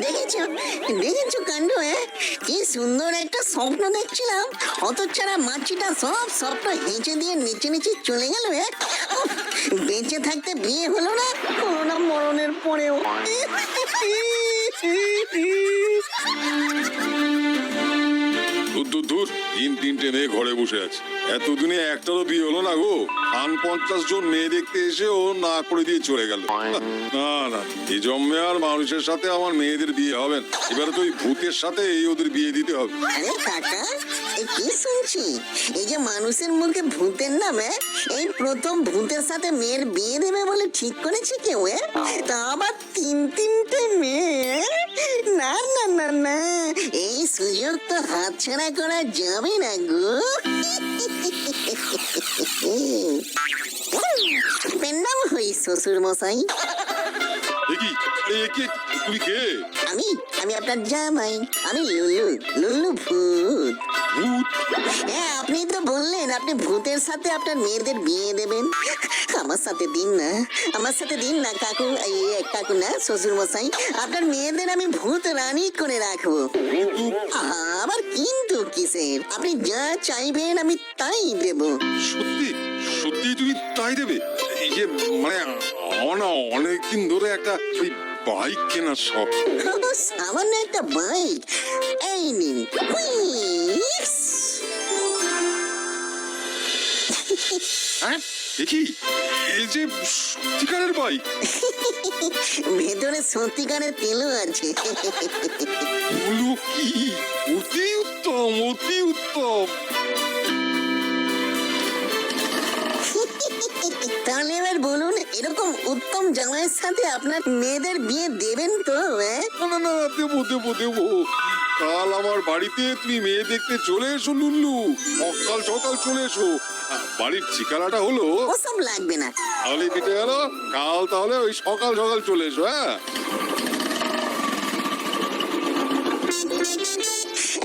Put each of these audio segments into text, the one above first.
দেখেছো দেখেছো কাণ্ড, কি সুন্দর একটা স্বপ্ন দেখছিলাম, হতচ্ছাড়া মাছিটা সব স্বপ্ন হেঁচে দিয়ে নিচে নিচে চলে গেল। বেঁচে থাকতে বিয়ে হলো না, হলো না মরণের পরেও। দূর তিনটে মেয়ে ঘরে বসে আছে, এতদিনে একটারও বিয়ে হলো না গো। 50 জন মেয়ে দেখতে এসেও না করে দিয়ে চলে গেল। না না, এই জন্মে আর মানুষের সাথে আমার মেয়েদের বিয়ে হবে না, এবার তো ওই ভূতের সাথে ওদের বিয়ে দিতে হবে। আরে কাকা, কি শুনছি? এই যে মানুষের মুখে ভূতের নামে, এই প্রথম ভূতের সাথে মেয়ের বিয়ে দেবে বলে ঠিক করেছে কেউ। তা আবার তিনটে মেয়ে? না না না না, এই সুযোগ তো হাতছাড়া করা যাবে না গো। পেন্ডাম হই শ্বশুর মশাই। তুমি কে? আমি আপনার জামাই, আমি লুল্লু, লুল্লু ভূত। হ্যাঁ, আপনি তো বললেন আপনি ভূতের সাথে আপনার মেয়েদের বিয়ে দেবেন। আমার সাথে দিন না কাকু, কাকু না শ্বশুর মশাই, আপনার মেয়েদের আমি ভূত রানী করে রাখবো। আবার কিন্তু কিসের? আপনি যা চাইবেন আমি তাই দেব। সত্যি সত্যি তুমি তাই দেবে? এই যে মানে আমার না অনেকদিন ধরে একটা ওই বাইক কেনার শখ। সামান্য একটা বাইক? এই নিন। হ্যাঁ দেখি, এই যে সত্যিকারের বাইক। ভেতরে সত্যিকারের তেলও আছে। বলো কি, অতি উত্তম, অতি উত্তম। তাহলে এবার বলুন, এরকম উত্তম জামাইয়ের সাথে আপনার মেয়েদের বিয়ে দেবেন তো? না না, দেবো দেবো দেবো। কাল আমার বাড়িতে তুমি মেয়ে দেখতে চলে এসো লুল্লু, সকাল সকাল চলে এসো। বাড়ির ঠিকানাটা হলো। ওসব লাগবে না। তাহলে কেটে গেল, কাল তাহলে ওই সকাল সকাল চলে এসো। হ্যাঁ,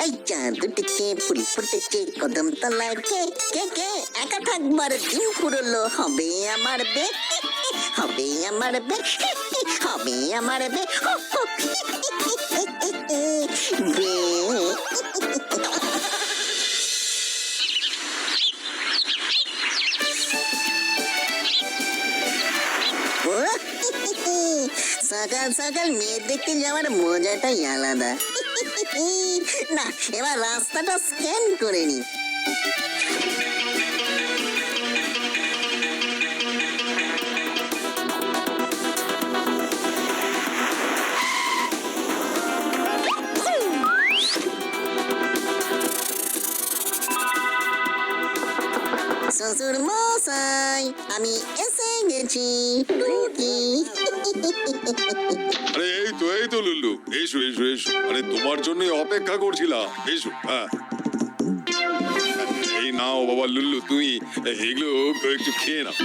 এই চাঁদ উঠেছে, ফুল ফুটেছে কদম তলায়, কে কে কে একা থাকবার দিন পুরলো, হবে আমার বে, হবে আমার বে, হবে আমার বে, বে। সকাল সকাল মেয়ে দেখতে যাওয়ার মজাটাই আলাদা। না, এবার রাস্তাটা স্ক্যান করে নি। শ্বশুর মশাই, আমি এসে গেছি। আরে এই তো লুল্লু, এসো এসো এসো। আরে তোমার জন্যই অপেক্ষা করছিলাম, এসো। হ্যাঁ, এই নাও বাবা লুল্লু, তুমি এগুলো একটু খেয়ে নাও।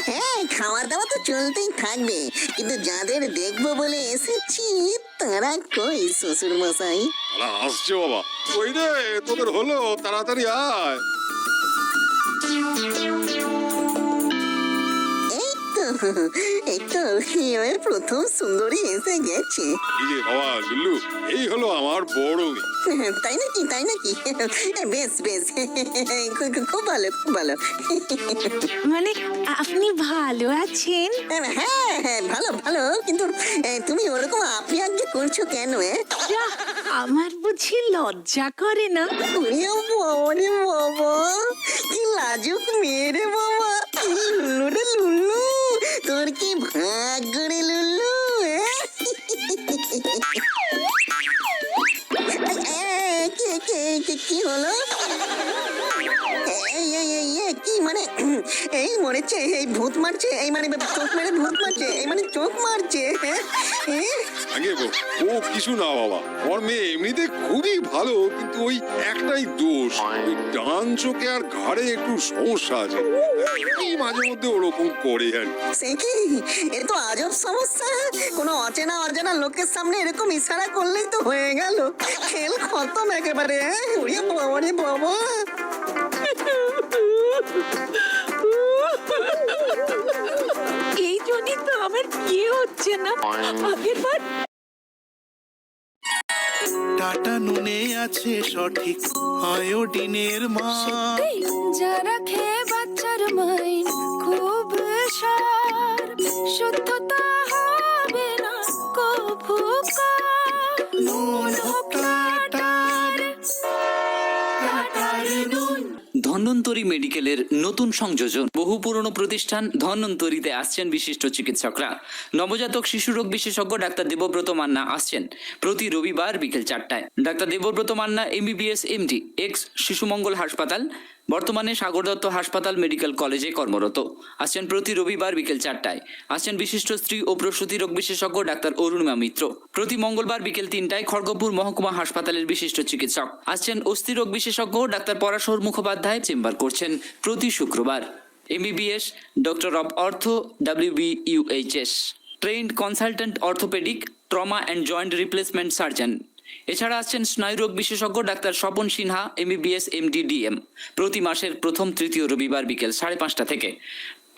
হ্যাঁ, খাওয়া দাওয়া তো চলতেই থাকবে, কিন্তু যাদের দেখবো বলে এসেছি তারা কই শ্বশুর মশাই? তারা আসছে বাবা। ওই রে, তোদের হলো, তাড়াতাড়ি আয়। এই তো প্রথম সুন্দরী এসে গেছে। এই যে বাবা লুল্লু, এই হলো আমার বড় মেয়ে। তাই নাকি? বেশ বেশ, খুব ভালো, খুব ভালো। মানে আপনি ভালো আছেন? হ্যাঁ হ্যাঁ, ভালো ভালো, কিন্তু তুমি ওরকম আপনি আগে করছো কেন? যাহ, আমার বুঝি লজ্জা করে না? ওরে বাবা, কি লাজুক মেয়ে রে বাবা। লুল্লু রে লুল্লু, তোর কি ভাগ্য রে লুল্লু। কি হলো? কি মানে? এই মরেছে, এই ভূত মারছে, এই মানে চোখ মেরে ভূত মারছে, এই মানে চোখ মারছে। আগে ও কিছু না বাবা, আমার মেয়ে এমনিতে খুবই ভালো, কিন্তু ওই একটাই দোষ, ওই ডান চোখে আর ঘাড়ে একটু সমস্যা আছে, এই মাঝে মধ্যে ওরকম করে আর। সে কি, এ তো আজব সমস্যা। কোনো অচেনা অজানা লোকের সামনে এরকম ইশারা করলেই তো হয়ে গেল, খেল খতম একেবারে। ওরে বাবা রে বাবা। এই জন্যই তো আমার বিয়ে হচ্ছে না। আগের বার টাটা নুনে আছে সঠিক আয়োডিনের মান। যারা খেয়ে বাচ্চার মাইন খুব সার, শুদ্ধতা হবে না কভু কার। নুন হোক টাটার, টাটার নুন। ধন্বন্তরী মেডিকেলের নতুন সংযোজন। বহু পুরনো প্রতিষ্ঠান ধন্বন্তরীতে আসছেন বিশিষ্ট চিকিৎসকরা। নবজাতক শিশুরোগ বিশেষজ্ঞ ডাক্তার দেবব্রত মান্না আসছেন প্রতি রবিবার বিকেল 4টায়। Doctor Debabrata Manna MBBS MD, ex Shishumangal হাসপাতাল, বর্তমানে সাগর দত্ত হাসপাতাল মেডিকেল কলেজে কর্মরত। আসছেন প্রতি রবিবার বিকেল 4টায়। আসছেন বিশিষ্ট স্ত্রী ও প্রসূতি রোগ বিশেষজ্ঞ ডাক্তার অরুণিমা মিত্র। প্রতি মঙ্গলবার বিকেল 3টায় খড়গপুর মহকুমা হাসপাতালের বিশিষ্ট চিকিৎসক আসছেন অস্থি রোগ বিশেষজ্ঞ ডাক্তার পরাশর মুখোপাধ্যায় চেম্বার করছেন প্রতি শুক্রবার। MBBS ডক্টর অব অর্থ WBUHS, trend consultant orthopaedic, trauma and joint replacement surgeon. এছাড়া আসছেন স্নায়ুরোগ বিশেষজ্ঞ doctor Swapan Sinha MBBS MD DM প্রতি মাসের প্রথম তৃতীয় রবিবার বিকেল 5:30 থেকে।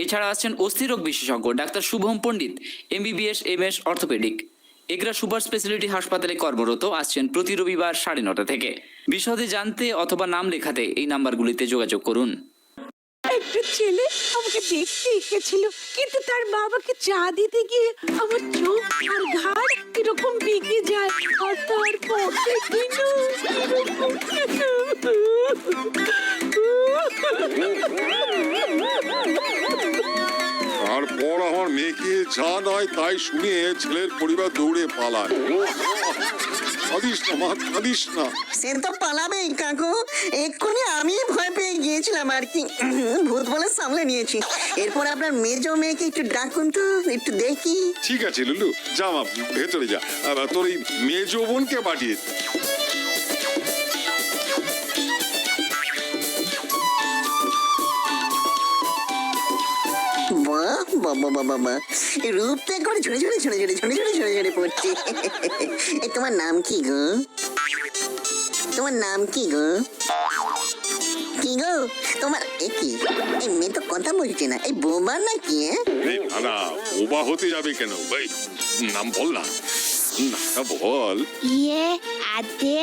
এছাড়া আসছেন অস্থিরোগ বিশেষজ্ঞ ডাক্তার শুভম পণ্ডিত MBBS MS orthopaedic, Egra super speciality হাসপাতালে কর্মরত। আসছেন প্রতি রবিবার 9:30 থেকে। বিশদে জানতে অথবা নাম লেখাতে এই নাম্বারগুলিতে যোগাযোগ করুন। একটা ছেলে আমাকে দেখতে এসেছিল, কিন্তু তার বাবাকে চা দিতে গিয়ে আমার চোখ আর ঘাড় এরকম বেঁকে যায়, আর তারপর তারপর আমার মেয়েকে যা নয় তাই শুনে ছেলের পরিবার দৌড়ে পালায়। কাঁদিস না মা, কাঁদিস না। সে তো পালাবেই কাকু, এক্ষুনি আমি ভয় পেয়ে গিয়েছিলাম আর কি, ভূত বলে সামলে নিয়েছি। এরপর আপনার মেজো মেয়েকে একটু ডাকুন তো, একটু দেখি। ঠিক আছে লুলু, যা মা ভেতরে যা, তোর এই মেজো বোনকে পাঠিয়ে দে। বাহ বাবা বাবা বাবা, রূপ তো একবার ঝরে ঝরে ঝরে ঝরে ঝরে ঝরে ঝরে ঝরে পড়ছে। এই তোমার নাম কি গো? তোমার নাম কি গো? কি গো তোমার? এ কি, এই মেয়ে তো কথা বলছে না, এই বোবা নাকি? এই ভাড়া ওবা হতে যাবে কেন? ভাই নাম বল না, নামটা বল। ইয়ে আদে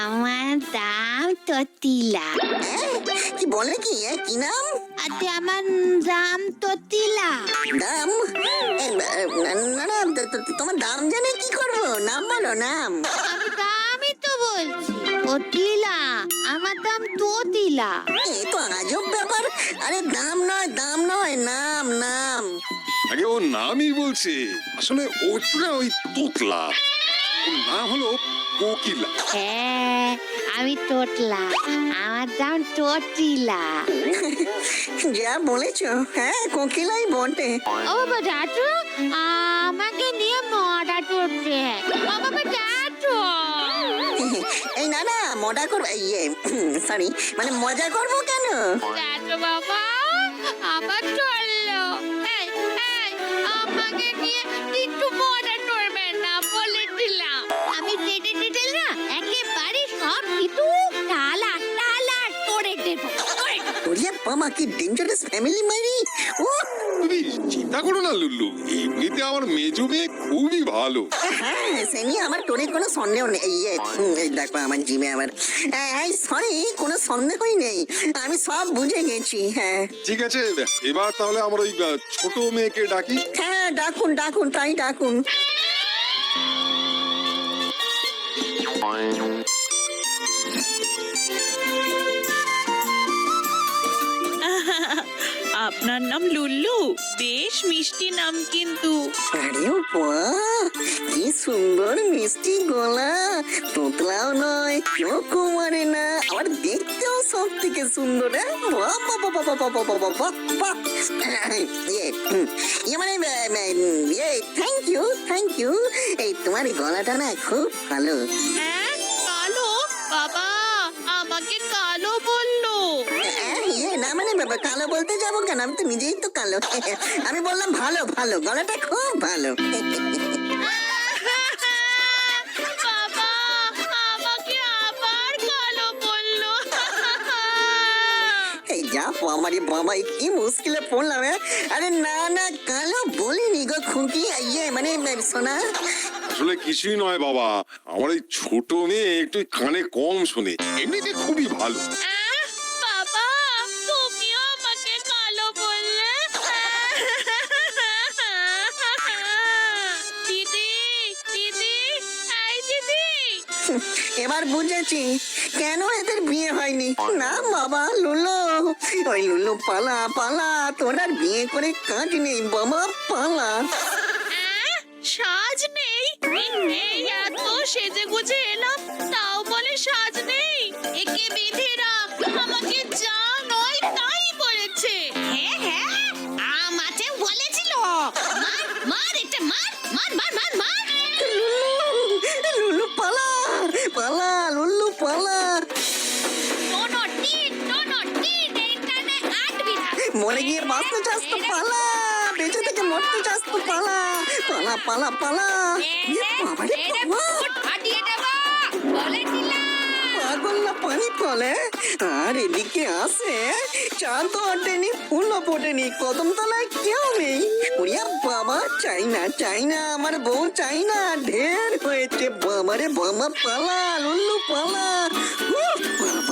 আমার দাম ততিলা। কি বলে কি? কি নাম? আদে আমার দাম ততিলা। দাম? না না, তোমার দাম জানে কি করবো? নাম বলো, নাম। আমি দামই তো বলছি, ততিলা। আমার দাম ততিলা। এ তো আজব ব্যাপার। আরে দাম নয়, দাম নয়, নাম নাম। আগে ওর নামই বলছে, আসলে ওটা ওই তোতলা, ওর নাম হলো কোকিলা। হ্যাঁ আমি তোতলা, আমার দাম ততিলা। যা বলেছো, হ্যাঁ কোকিলাই বটে। ও বাবা দাদু, আমাকে নিয়ে মজা করছে। ও বাবা দাদু। এই না না, মজা করবো, ইয়ে সরি, মানে মজা করবো কেন? দাদু বাবা আমার চললো। এই, এই, আমাকে নিয়ে একটু মজা করবেন না বলে দিলাম। আমি টেটে টেটে না একেবারে সব কিছু টালা টালা করে দেবো। ওরে বাবা, কি ডেঞ্জারাস ফ্যামিলি মারি। ও তুমি চিন্তা করো না লুল্লু, এমনিতে আমার মেজো মেয়ে খুবই ভালো। হ্যাঁ, সে নিয়ে আমার টোনে কোনো সন্দেহ নেই। এই দেখো আমার জিমে আমার, সরি, কোনো সন্দেহই নেই, আমি সব বুঝে গেছি। হ্যাঁ ঠিক আছে, এবার তাহলে আমার ওই ছোট মেয়েকে ডাকি। হ্যাঁ, ডাকুন ডাকুন, তাই ডাকুন। আপনার নাম লুল্লু, বেশ মিষ্টি নাম কিন্তু। আরে বাহ, কি সুন্দর মিষ্টি গলা, তোতলাও নয়, চোখও মারে না, আবার দেখতেও সব থেকে সুন্দর। বাহ বাহ বাহ বাহ বাহ বাহ বাহ বাহ বাহ। Thank you. এই তোমার গলাটা না খুব ভালো। হ্যাঁ কালো বাবা, আমাকে কালো বললো। না মানে বাবা, কালো বলতে যাবো কেন? আমি তো নিজেই তো কালো। আমি বললাম ভালো ভালো, গলাটা খুব ভালো। বাবা আমাকে আবার কালো বললো। এই যা বাবারে বাবা, কি মুশকিলে পড়লাম। আরে না না, কালো বলিনি গো খুকি, মানে সোনা। আসলে কিছুই নয় বাবা, আমার এই ছোট মেয়ে একটু কানে কম শুনে, এমনিতে খুবই ভালো। বাবা তুমিও আমাকে কালো বললে। দিদি দিদি এই দিদি। এবার বুঝেছি কেন এদের বিয়ে হয়নি। না বাবা লুলু, ওই লুলু পালা পালা, তোর আর বিয়ে করে কাজ নেই বাবা, পালা। সাজ নেই? এই এত সেজে গুজে এলাম, তাও বলে সাজ নেই। একে বেঁধে রাখ, আমাকে যা নয় তাই বলেছে। হ্যাঁ হ্যাঁ, আমাকে বলেছিল মার মার, এটা মার মার মার মার মার। লুলু পালা পালা, লুলু পালা। টোনো টিন, এইখানে আটবি না। মরে গিয়ে বাঁচতে চাস তো পালা, বেঁচে থেকে মরতে চাস তো পালা, পালা পালা পালা। বাবারে বাবা, ফাটিয়ে দেবো বলেছিলাম। পাগল না পানি ফলে। আর এদিকে আসে চাঁদ তো ওঠেনি, ফুলও ফোটেনি, কদম তলায় কেউ নেই। ওরিয়া বাবা, চাই না চাই না, আমার বউ চাই না, ঢের হয়েছে। বাবারে বাবা, পালা লুল্লু পালা। উফ, বাবা